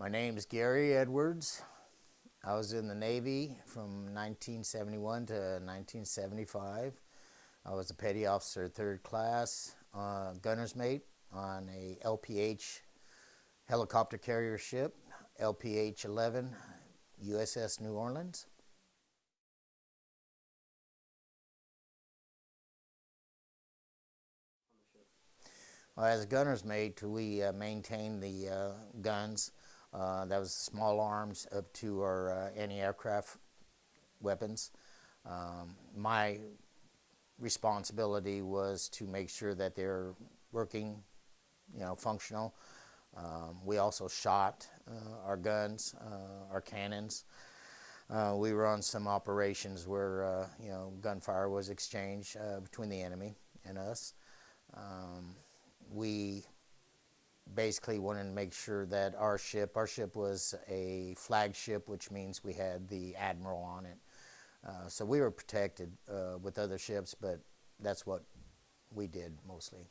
My name is Gary Edwards. I was in the Navy from 1971 to 1975. I was a petty officer, third class, gunner's mate on a LPH helicopter carrier ship, LPH 11, USS New Orleans. As a gunner's mate, we maintained the guns. That was small arms up to our anti-aircraft weapons. My responsibility was to make sure that they're working, functional. We also shot our guns, our cannons. We were on some operations where, gunfire was exchanged between the enemy and us. We basically wanted to make sure that our ship was a flagship, which means we had the admiral on it. So we were protected with other ships, but that's what we did mostly.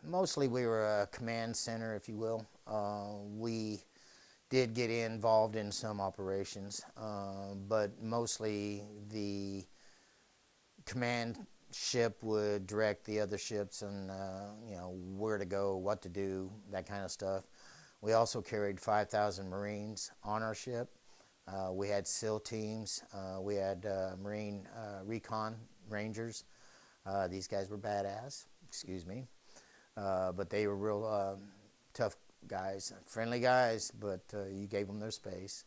Mostly we were a command center, if you will. We did get involved in some operations, but mostly the command ship would direct the other ships and where to go, what to do, that kind of stuff. We also carried 5,000 Marines on our ship. We had SEAL teams. We had Marine Recon Rangers. These guys were badass, excuse me. But they were real tough guys, friendly guys, but you gave them their space.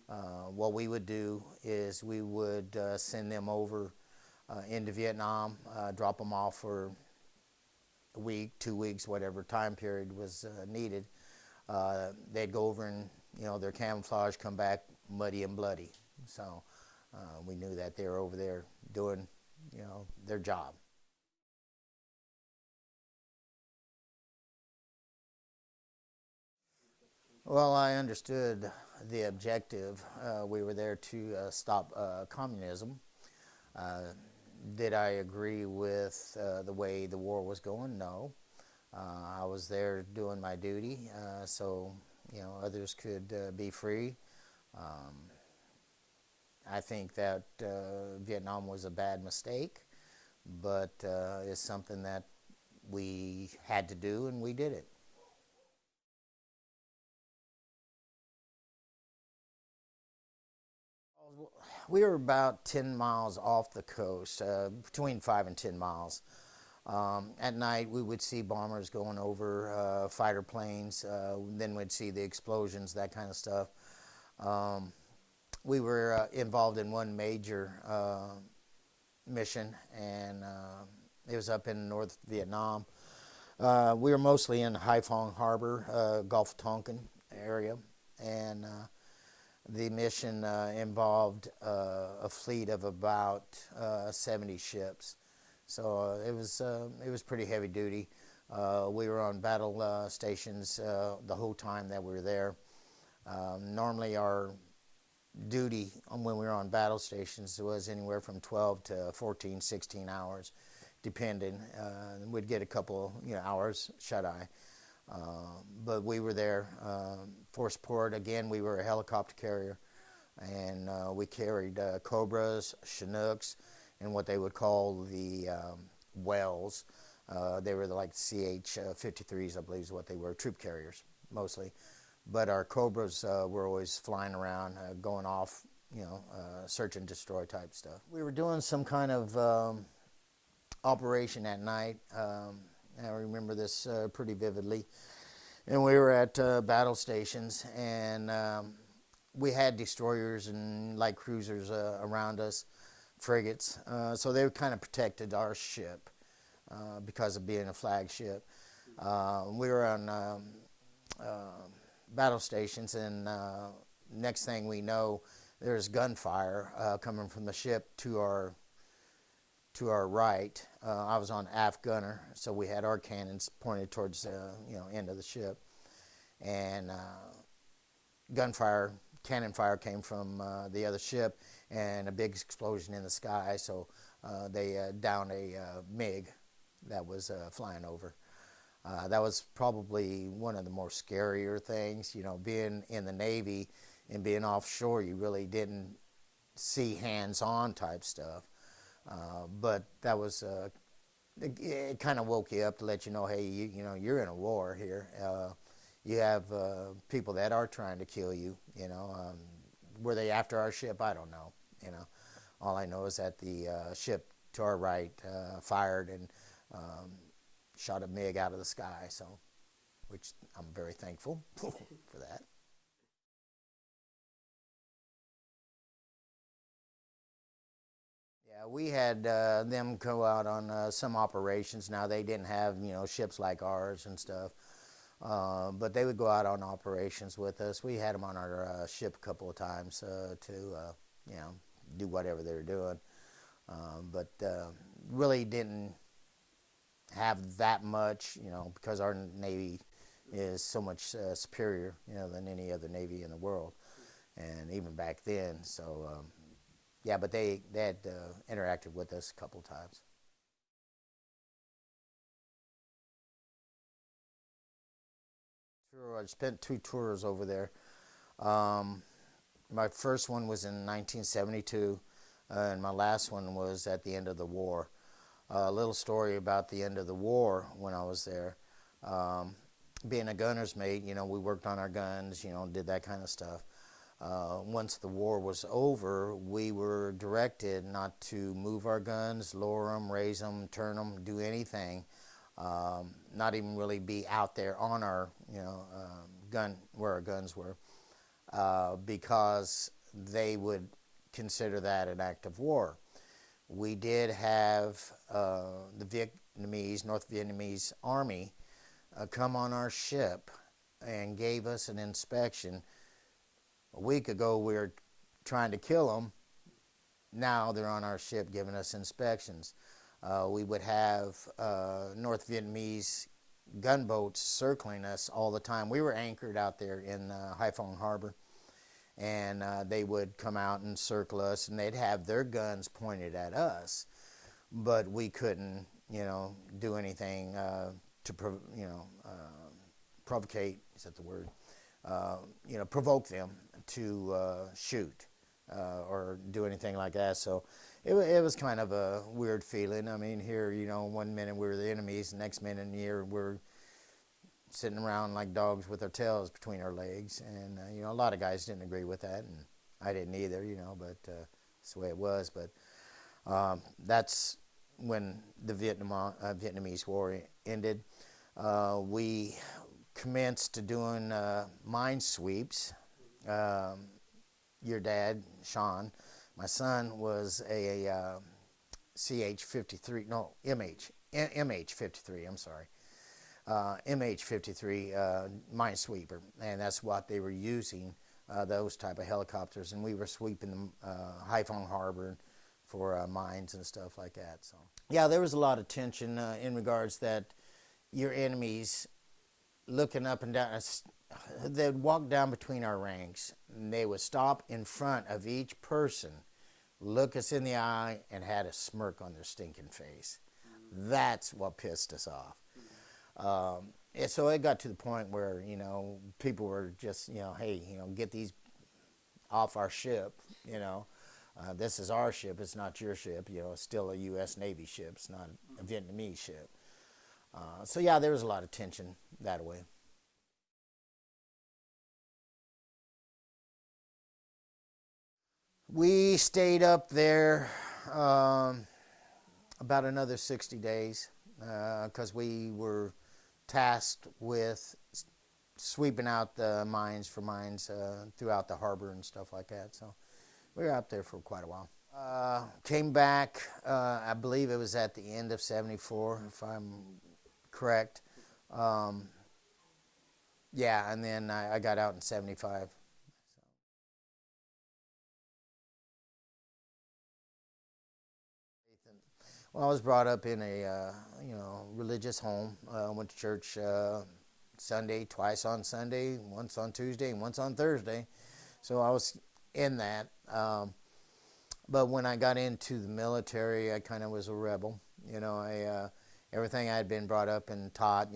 What we would do is we would send them over into Vietnam, drop them off for a week, 2 weeks, whatever time period was needed. They'd go over and, their camouflage, come back muddy and bloody. So we knew that they were over there doing, their job. Well, I understood the objective. We were there to stop communism. Uh, did I agree with the way the war was going? No. I was there doing my duty, so others could be free. Um, I think that Vietnam was a bad mistake, but it's something that we had to do, and we did it. We were about 10 miles off the coast, between 5 and 10 miles. At night, we would see bombers going over, fighter planes, then we'd see the explosions, that kind of stuff. Um, we were involved in one major mission, and it was up in North Vietnam. We were mostly in Haiphong Harbor, Gulf of Tonkin area, and the mission involved a fleet of about 70 ships. So it was pretty heavy duty. We were on battle stations the whole time that we were there. Normally, our duty when we were on battle stations was anywhere from 12 to 14, 16 hours, depending. We'd get a couple hours shut eye. But we were there for support. Again, we were a helicopter carrier, and we carried Cobras, Chinooks, and what they would call the Wells. They were like CH-53s, I believe is what they were, troop carriers mostly. But our Cobras were always flying around, going off, search and destroy type stuff. We were doing some kind of operation at night. I remember this pretty vividly. And we were at battle stations, and we had destroyers and light cruisers around us, frigates. So they kind of protected our ship because of being a flagship. We were on battle stations, and next thing we know, there's gunfire coming from the ship to our right. I was on aft gunner, so we had our cannons pointed towards the end of the ship, and cannon fire came from the other ship, and a big explosion in the sky. So they downed a MiG, that was flying over. That was probably one of the more scarier things. Being in the Navy and being offshore, you really didn't see hands-on type stuff. But that was it kind of woke you up to let you know, hey, you're in a war here. You have people that are trying to kill you. Were they after our ship? I don't know. All I know is that the ship to our right fired and shot a MiG out of the sky. So, which I'm very thankful for that. Yeah, we had them go out on some operations. Now they didn't have ships like ours and stuff, but they would go out on operations with us. We had them on our ship a couple of times to do whatever they were doing, but really didn't have that much, because our Navy is so much superior, than any other Navy in the world, and even back then. So. Yeah, but they had interacted with us a couple of times. Sure, I spent two tours over there. Um, my first one was in 1972, and my last one was at the end of the war. A little story about the end of the war when I was there. Um, Being a gunner's mate, we worked on our guns, did that kind of stuff. Once the war was over, we were directed not to move our guns, lower them, raise them, turn them, do anything. Not even really be out there on our, gun where our guns were, because they would consider that an act of war. We did have the North Vietnamese Army, come on our ship and gave us an inspection. A week ago, we were trying to kill them. Now they're on our ship giving us inspections. We would have North Vietnamese gunboats circling us all the time. We were anchored out there in Haiphong Harbor, and they would come out and circle us, and they'd have their guns pointed at us, but we couldn't, do anything to, provocate. Is that the word? Provoke them to shoot or do anything like that. So it was kind of a weird feeling. I mean, here, one minute we were the enemies, the next minute here we're sitting around like dogs with our tails between our legs. And, a lot of guys didn't agree with that, and I didn't either, but it's the way it was. But that's when the Vietnamese War ended. We commenced doing mine sweeps. Your dad, Sean, my son was a CH-53, no, MH-53, I'm sorry. MH-53 minesweeper, and that's what they were using, those type of helicopters, and we were sweeping the Haiphong Harbor for mines and stuff like that. So yeah, there was a lot of tension in regards that your enemies looking up and down. They'd walk down between our ranks, and they would stop in front of each person, look us in the eye, and had a smirk on their stinking face. That's what pissed us off. And so it got to the point where, people were just, hey, get these off our ship, this is our ship, it's not your ship, it's still a U.S. Navy ship, it's not a Vietnamese ship. So yeah, there was a lot of tension that way. We stayed up there about another 60 days because we were tasked with sweeping out the mines for mines throughout the harbor and stuff like that. So we were out there for quite a while. Came back, I believe it was at the end of 74, if I'm correct. Yeah, and then I got out in 75. Well, I was brought up in a religious home. Went to church Sunday, twice on Sunday, once on Tuesday, and once on Thursday. So I was in that. But when I got into the military, I kind of was a rebel. I everything I had been brought up and taught,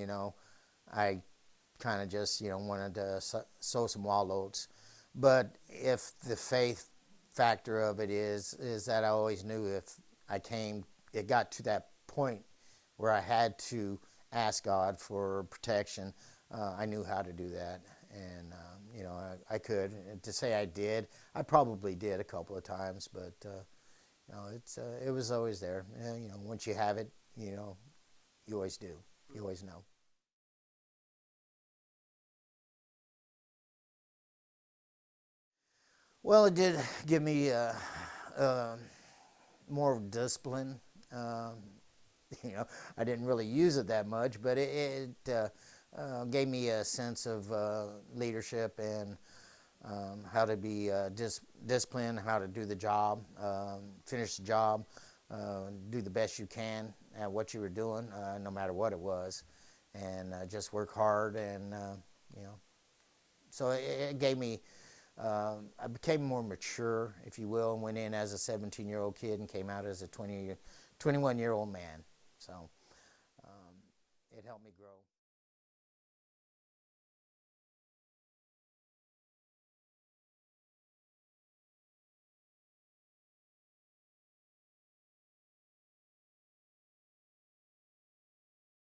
I kind of just, wanted to sow some wild oats. But if the faith factor of it is that I always knew if it got to that point where I had to ask God for protection, I knew how to do that. And, I could. And to say I did, I probably did a couple of times, but, it was always there. Once you have it, you always do. You always know. Well, it did give me uh, more discipline. Um, I didn't really use it that much, but it gave me a sense of leadership and how to be disciplined, how to do the job, finish the job, do the best you can at what you were doing, no matter what it was, and just work hard. And you know, so it gave me. I became more mature, if you will, and went in as a 17-year-old kid and came out as a 21-year-old man. So it helped me grow.